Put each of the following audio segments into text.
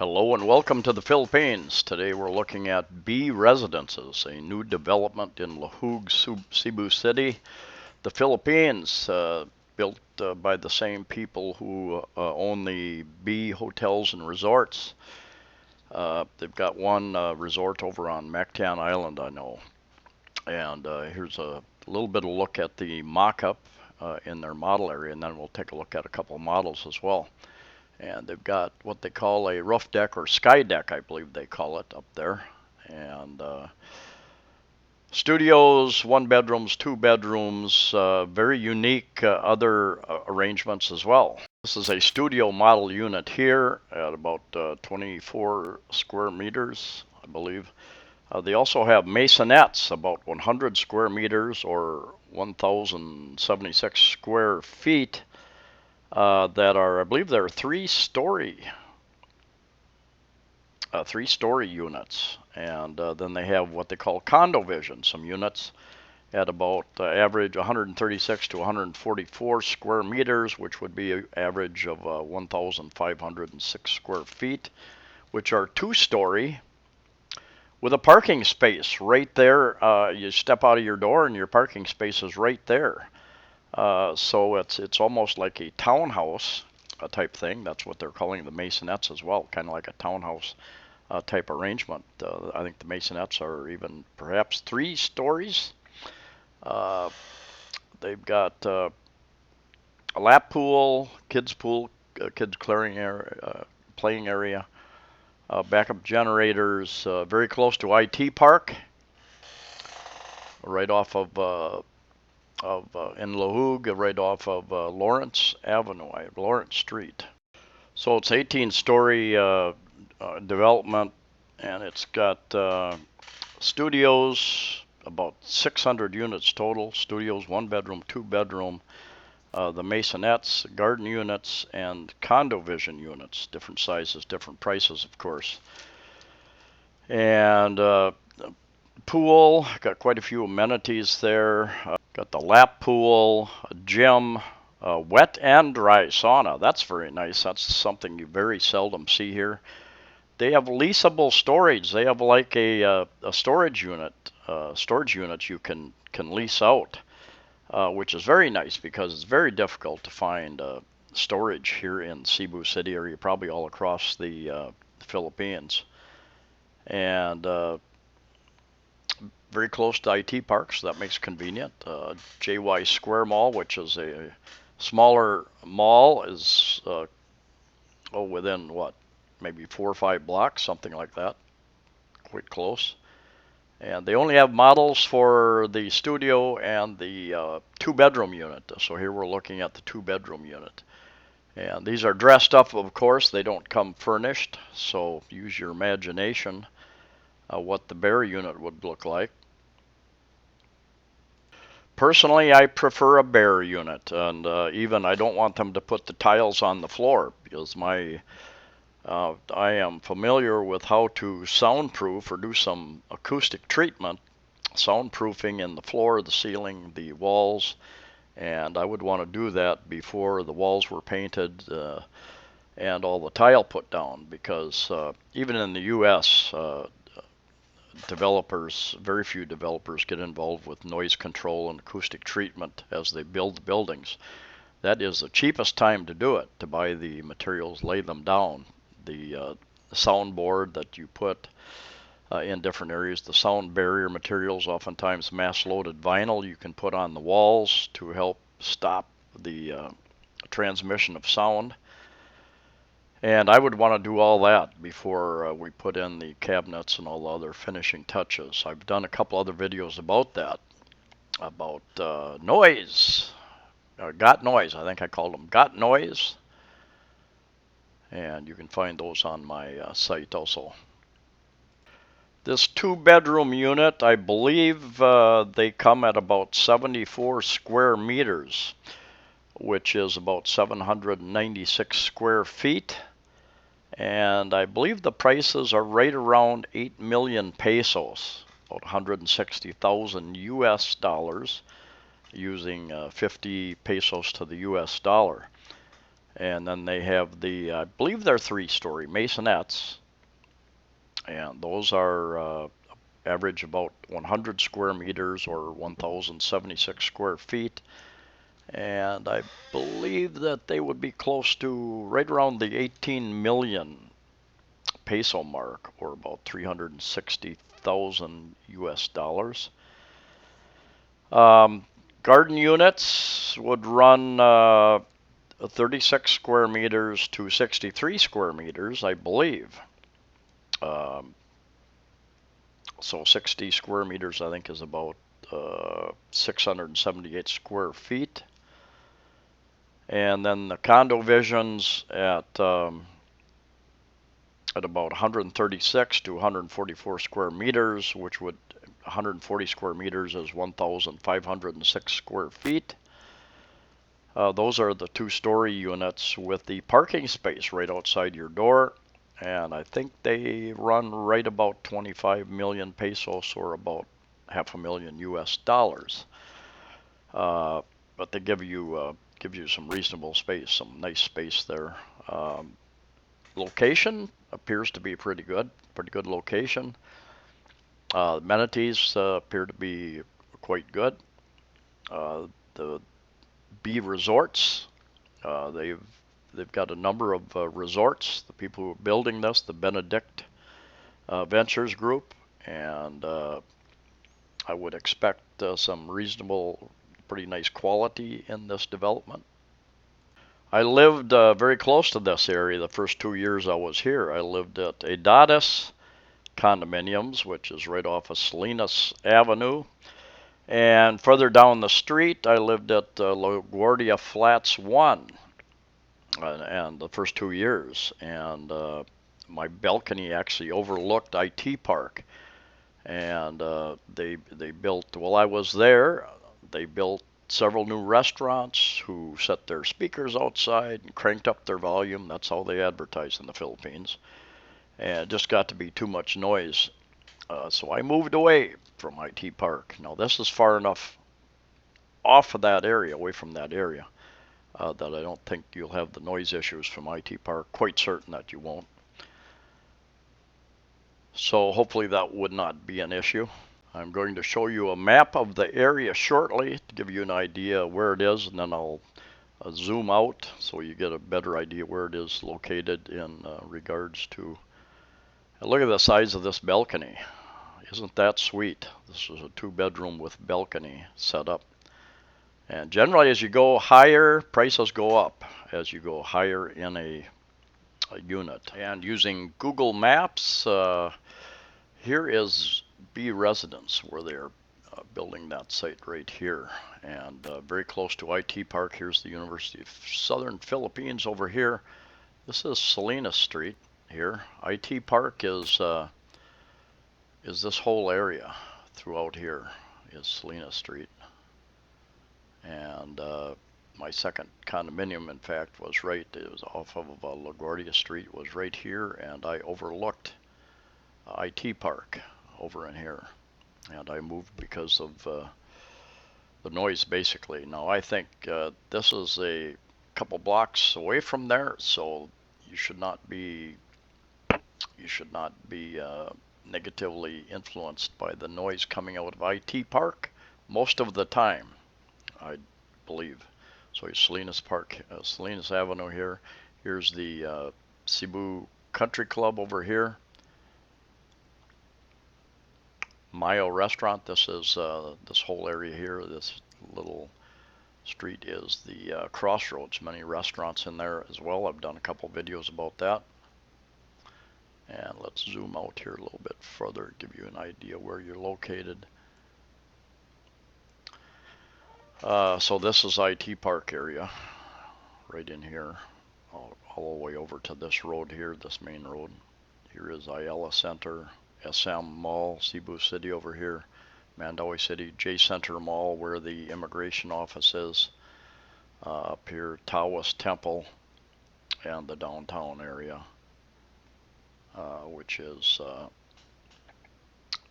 Hello and welcome to the Philippines. Today we're looking at B Residences, a new development in Lahug, Cebu City, the Philippines, built by the same people who own the B Hotels and Resorts. They've got one resort over on Mactan Island, I know. And here's a little bit of a look at the mock-up in their model area, and then we'll take a look at a couple of models as well. And they've got what they call a roof deck or sky deck, I believe they call it up there. And studios, one bedrooms, two bedrooms, very unique other arrangements as well. This is a studio model unit here at about 24 square meters, I believe. They also have Maisonettes, about 100 square meters or 1,076 square feet. That are, I believe, they're three-story units, and then they have what they call Condovision, some units at about average 136 to 144 square meters, which would be an average of 1,506 square feet, which are two-story with a parking space right there. You step out of your door and your parking space is right there. So it's almost like a townhouse type thing. That's what they're calling the Maisonettes as well, kind of like a townhouse type arrangement. I think the Maisonettes are even perhaps 3 stories. They've got a lap pool, kids clearing area, playing area, backup generators, very close to IT Park, right off of in Lahug, right off of Lawrence Avenue, Lawrence Street. So it's 18-story development, and it's got studios, about 600 units total. Studios, 1 bedroom, 2 bedroom. The Maisonettes, garden units, and Condovision units, different sizes, different prices, of course. And pool, got quite a few amenities there. Got the lap pool, a gym, wet and dry sauna. That's very nice. That's something you very seldom see here. They have leasable storage. They have like a storage unit, you can lease out, which is very nice because it's very difficult to find storage here in Cebu City, or probably all across the Philippines. And very close to IT Park, so that makes it convenient. JY Square Mall, which is a smaller mall, is within what, maybe 4 or 5 blocks, something like that, quite close. And they only have models for the studio and the 2-bedroom unit. So here we're looking at the 2-bedroom unit. And these are dressed up, of course. They don't come furnished, so use your imagination what the bare unit would look like. Personally, I prefer a bare unit, and even I don't want them to put the tiles on the floor because I am familiar with how to soundproof or do some acoustic treatment, soundproofing in the floor, the ceiling, the walls, and I would want to do that before the walls were painted and all the tile put down, because even in the U.S., very few developers get involved with noise control and acoustic treatment as they build the buildings. That is the cheapest time to do it, to buy the materials, lay them down. The soundboard that you put in different areas, the sound barrier materials, oftentimes mass-loaded vinyl you can put on the walls to help stop the transmission of sound. And I would want to do all that before we put in the cabinets and all the other finishing touches. I've done a couple other videos about that, about noise. Got Noise, I think I called them Got Noise. And you can find those on my site also. This 2-bedroom unit, I believe they come at about 74 square meters, which is about 796 square feet. And I believe the prices are right around 8 million pesos, about 160,000 US dollars, using 50 pesos to the US dollar. And then they have the, I believe they're 3-story Maisonettes, and those are average about 100 square meters or 1,076 square feet. And I believe that they would be close to right around the 18 million peso mark, or about 360,000 US dollars. Garden units would run 36 square meters to 63 square meters, I believe. Um, so 60 square meters, I think, is about 678 square feet. And then the Condovisions at about 136 to 144 square meters, which would 140 square meters is 1,506 square feet. Those are the 2-story units with the parking space right outside your door, and I think they run right about 25 million pesos, or about half a million US dollars. But they give you some reasonable space, some nice space there. Location appears to be pretty good location. Amenities appear to be quite good. The B resorts, they've got a number of resorts. The people who are building this, the Benedict Ventures Group, and I would expect some reasonable, pretty nice quality in this development. I lived very close to this area the first 2 years I was here. I lived at Adatis Condominiums, which is right off of Salinas Avenue. And further down the street, I lived at LaGuardia Flats 1, and the first 2 years. And my balcony actually overlooked IT Park. And they built, while I was there, they built several new restaurants who set their speakers outside and cranked up their volume. That's how they advertise in the Philippines. And it just got to be too much noise. So I moved away from IT Park. Now this is far enough off of that area, away from that area, that I don't think you'll have the noise issues from IT Park. Quite certain that you won't. So hopefully that would not be an issue. I'm going to show you a map of the area shortly to give you an idea where it is, and then I'll zoom out so you get a better idea where it is located in regards to. Look at the size of this balcony. Isn't that sweet? This is a 2-bedroom with balcony set up. And generally, as you go higher, prices go up as you go higher in a unit. And using Google Maps, here is B Residence, where they're building that site right here. And very close to IT Park. Here's the University of Southern Philippines over here. This is Salinas Street here. IT Park is this whole area throughout here is Salinas Street. And my second condominium, in fact, was right, it was off of LaGuardia Street, was right here, and I overlooked IT Park over in here. And I moved because of the noise, basically. Now I think this is a couple blocks away from there, so you should not be negatively influenced by the noise coming out of IT Park most of the time, I believe. So Salinas Park, Salinas Avenue here. Here's the Cebu Country Club over here. Mayo Restaurant. This is this whole area here. This little street is the crossroads. Many restaurants in there as well. I've done a couple videos about that. And let's zoom out here a little bit further, give you an idea where you're located. So this is IT Park area, right in here, all the way over to this road here, this main road. Here is Ayala Center, SM Mall, Cebu City over here, Mandaue City, J Center Mall, where the immigration office is. Up here, Taoist Temple, and the downtown area, which is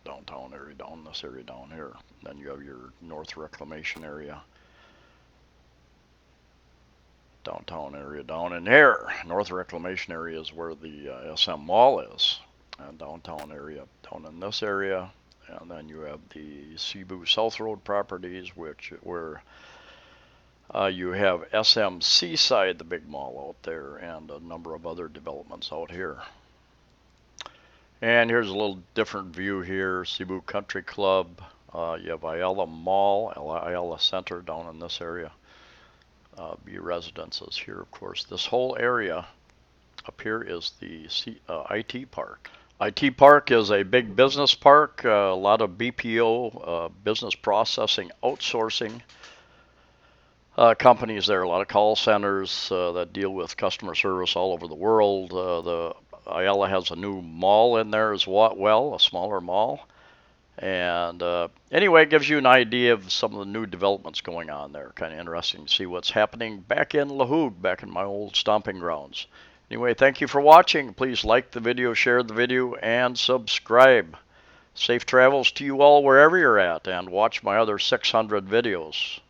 downtown area, down this area down here. Then you have your North Reclamation area. downtown area down in here. North Reclamation area is where the SM Mall is. And downtown area down in this area. And then you have the Cebu South Road properties, where you have SM Seaside, the big mall out there, and a number of other developments out here. And here's a little different view here. Cebu Country Club. You have Ayala Mall, Ayala Center down in this area. B residences here, of course. This whole area up here is the IT Park. IT Park is a big business park, a lot of BPO, business processing, outsourcing companies there, a lot of call centers that deal with customer service all over the world. The Ayala has a new mall in there as well, a smaller mall. And anyway, it gives you an idea of some of the new developments going on there. Kind of interesting to see what's happening back in Lahug, back in my old stomping grounds. Anyway, thank you for watching. Please like the video, share the video, and subscribe. Safe travels to you all wherever you're at, and watch my other 600 videos.